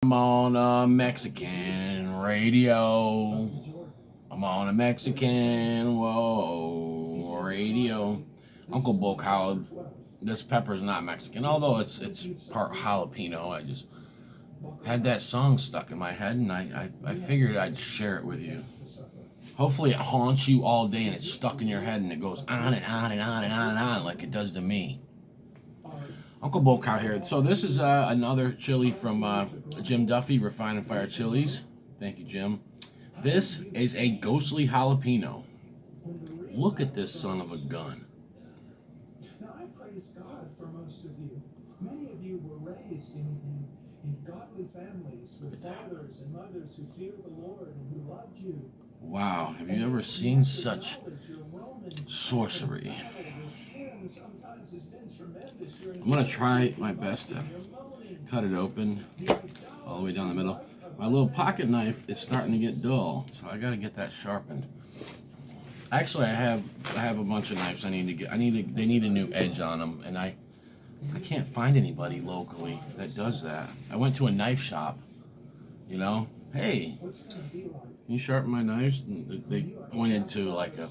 I'm on a Mexican radio. I'm on a Mexican, radio. Uncle Bull Cow, this pepper's not Mexican, although it's part jalapeno. I just had that song stuck in my head, and I figured I'd share it with you. Hopefully it haunts you all day and it's stuck in your head and it goes on and on and on and on and on like it does to me. Uncle Bull Cow here. So this is another chili from Jim Duffy, Refine and Fire Chilies. Thank you, Jim. This is a ghostly jalapeno. Look at this son of a gun. Now, I praise God for most of you. Many of you were raised in godly families with fathers and mothers who feared the Lord and who loved you. Wow, have you ever seen such sorcery? I'm going to try my best to cut it open all the way down the middle. My little pocket knife is starting to get dull, so I got to get that sharpened. Actually, I have a bunch of knives I need to get. They need a new edge on them, and I can't find anybody locally that does that. I went to a knife shop, you know. Hey, can you sharpen my knives? And they pointed to like a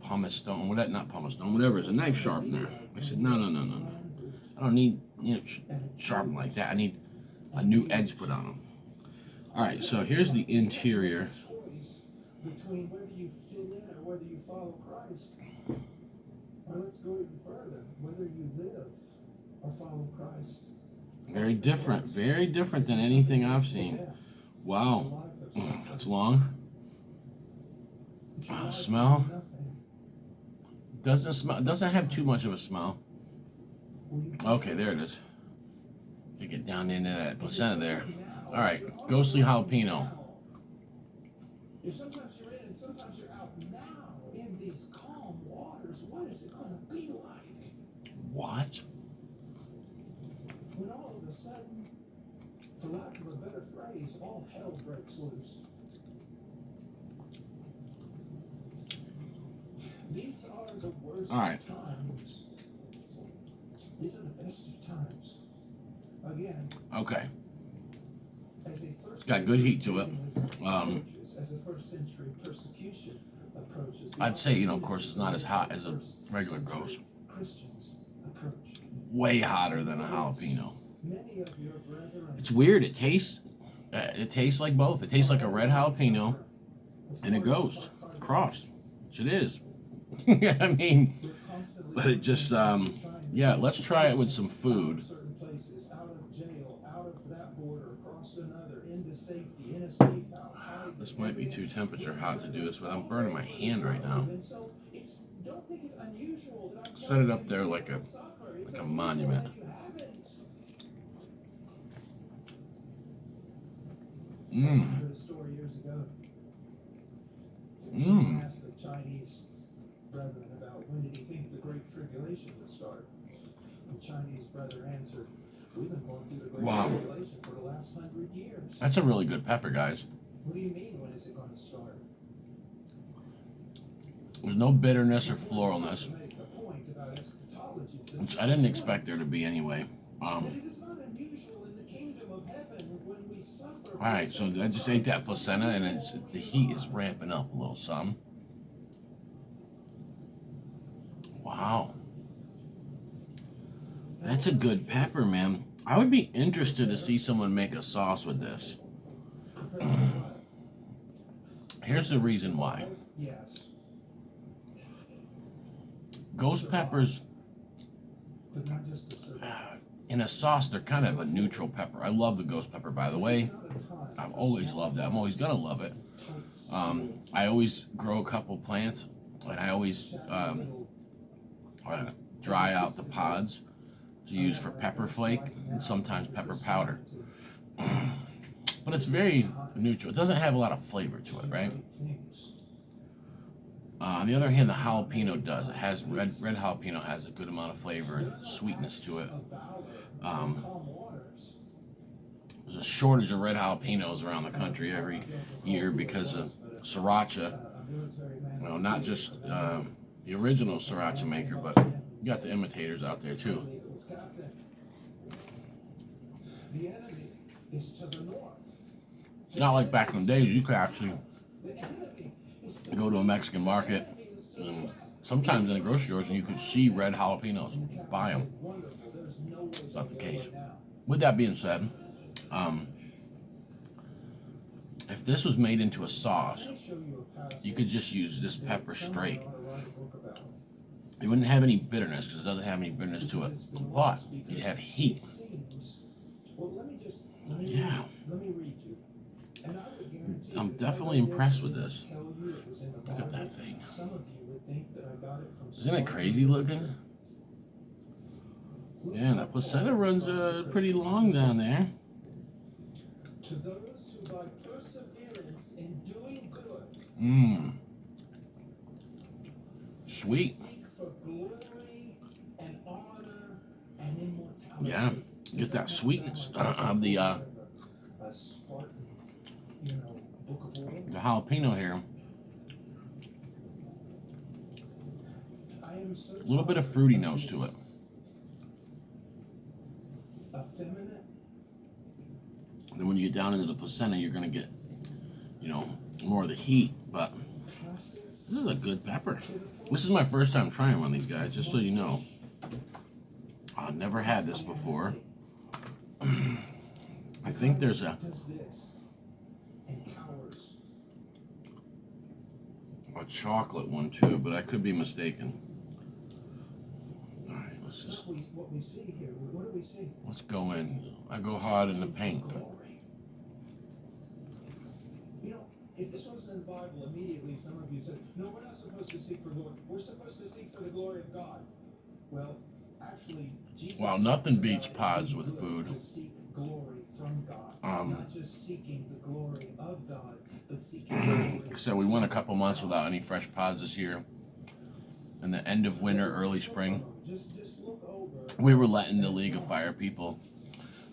pumice stone, not pumice stone, whatever. It's a knife sharpener. I said, no. I don't need sharpen like that. I need a new edge put on them. All right, so here's the interior. Between whether you fit in or whether you follow Christ. Or let's go even further, whether you live or follow Christ. Very different than anything I've seen. Wow, that's long. Wow, smell. Doesn't have too much of a smell. Okay, there it is. You get down into that placenta there. All right, ghostly jalapeno. Sometimes you're in and sometimes you're out. Now, in these calm waters, what is it going to be like? What? When all of a sudden, for lack of a better phrase, all hell breaks loose. These are the worst of times. These are the best of times. Again. Okay. It's got good heat to it. As the first century persecution approaches, I'd say, of course, it's not as hot as a regular ghost. Way hotter than a jalapeno. It's weird. It tastes like both. It tastes like a red jalapeno and a ghost crossed, which it is. I mean, but it just, yeah. Let's try it with some food. This might be too temperature hot to do this with. I'm burning my hand right now. Set it up there like a monument. Mmm. Mmm. About when did he think the Great Tribulation would start? The Chinese brother answered, we've been going through the Great Tribulation for the last 100 years. That's a really good pepper, guys. What do you mean, when is it going to start? There's no bitterness or floralness, which I didn't expect there to be anyway. Alright, so I just ate that placenta, and the heat is ramping up a little some. Wow. That's a good pepper, man. I would be interested to see someone make a sauce with this. Here's the reason why. Ghost peppers, in a sauce, they're kind of a neutral pepper. I love the ghost pepper, by the way. I've always loved it. I'm always going to love it. I always grow a couple plants, and I always dry out the pods to use for pepper flake and sometimes pepper powder. But it's very neutral. It doesn't have a lot of flavor to it, right? On the other hand, the jalapeno does. It has red jalapeno has a good amount of flavor and sweetness to it. There's a shortage of red jalapenos around the country every year because of sriracha. Not just the original sriracha maker, but you got the imitators out there too. is to the north. It's not like back in the days, you could actually go to a Mexican market, and sometimes in the grocery stores, and you could see red jalapenos, buy them. It's not the case. With that being said, if this was made into a sauce, you could just use this pepper straight. You wouldn't have any bitterness because it doesn't have any bitterness to it, but you'd have heat. Yeah. I'm definitely impressed with this. Look at that thing. Isn't it crazy looking? Yeah, that placenta runs pretty long down there. Mmm. Sweet. Yeah, get that sweetness of the jalapeno here. A little bit of fruity notes to it. Then when you get down into the placenta, you're gonna get, more of the heat. But this is a good pepper. This is my first time trying one of these guys, just so you know. I've never had this before. I think there's a chocolate one too, but I could be mistaken. All right, let's go in. I go hard in the paint. If this wasn't in the Bible, immediately some of you said, no, we're not supposed to seek for glory. We're supposed to seek for the glory of God. Well, actually, Jesus, wow, nothing beats pods with food. To seek glory from God, not just seeking the glory of God, but seeking glory. So we went a couple months without any fresh pods this year. In the end of winter, early spring, we were letting the League of Fire people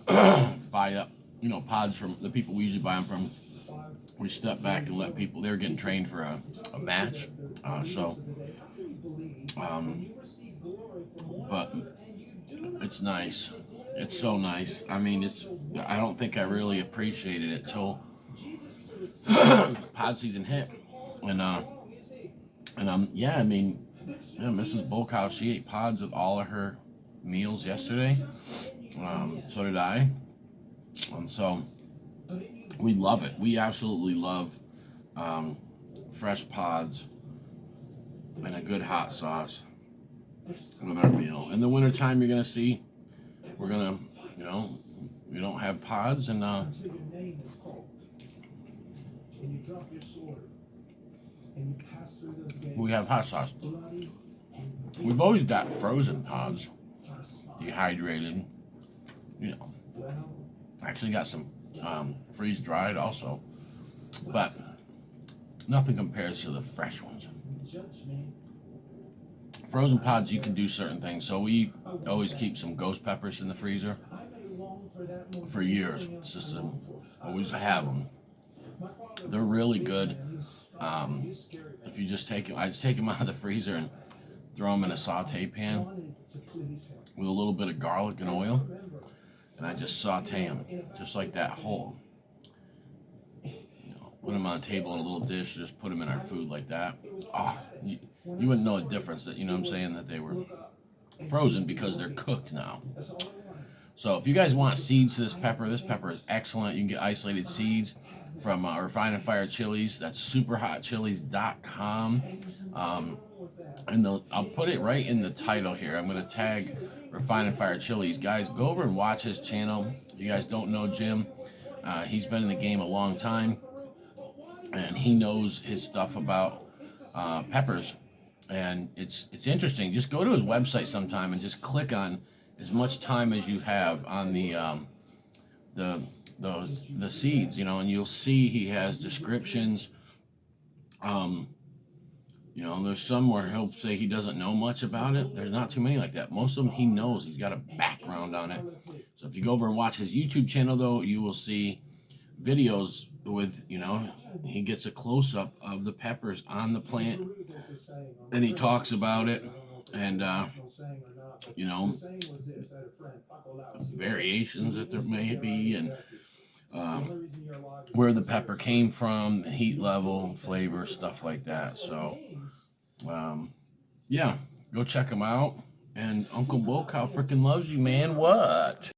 buy up, pods from the people we usually buy them from. We stepped back and let people, they were getting trained for a match. But it's nice. It's so nice. I mean, I don't think I really appreciated it till pod season hit. Mrs. Bulkow, she ate pods with all of her meals yesterday. So did I. And so we love it. We absolutely love fresh pods and a good hot sauce with our meal. In the wintertime, you're going to see, we're going to, we don't have pods, and we have hot sauce. We've always got frozen pods, dehydrated, Actually got some freeze-dried also, but nothing compares to the fresh ones. Frozen pods, you can do certain things. So we always keep some ghost peppers in the freezer for years. It's just always have them. They're really good. If you just take them, I just take them out of the freezer and throw them in a saute pan with a little bit of garlic and oil, and I just saute them just like that whole. Put them on a table in a little dish, just put them in our food like that. Oh, you wouldn't know the difference that, I'm saying, that they were frozen because they're cooked now. So if you guys want seeds to this pepper is excellent. You can get isolated seeds from Refine and Fire Chilies. That's superhotchilies.com. And I'll put it right in the title here. I'm going to tag Refine and Fire Chilies. Guys, go over and watch his channel. If you guys don't know Jim, he's been in the game a long time, and he knows his stuff about peppers. And it's interesting. Just go to his website sometime and just click on as much time as you have on the seeds, and you'll see he has descriptions. There's some where he'll say he doesn't know much about it. There's not too many like that. Most of them he knows. He's got a background on it. So if you go over and watch his YouTube channel, though, you will see videos with, he gets a close-up of the peppers on the plant, and he talks about it, and, variations that there may be, and where the pepper came from, the heat level, flavor, stuff like that. So, yeah, go check them out. And Uncle Bocow freaking loves you, man. What?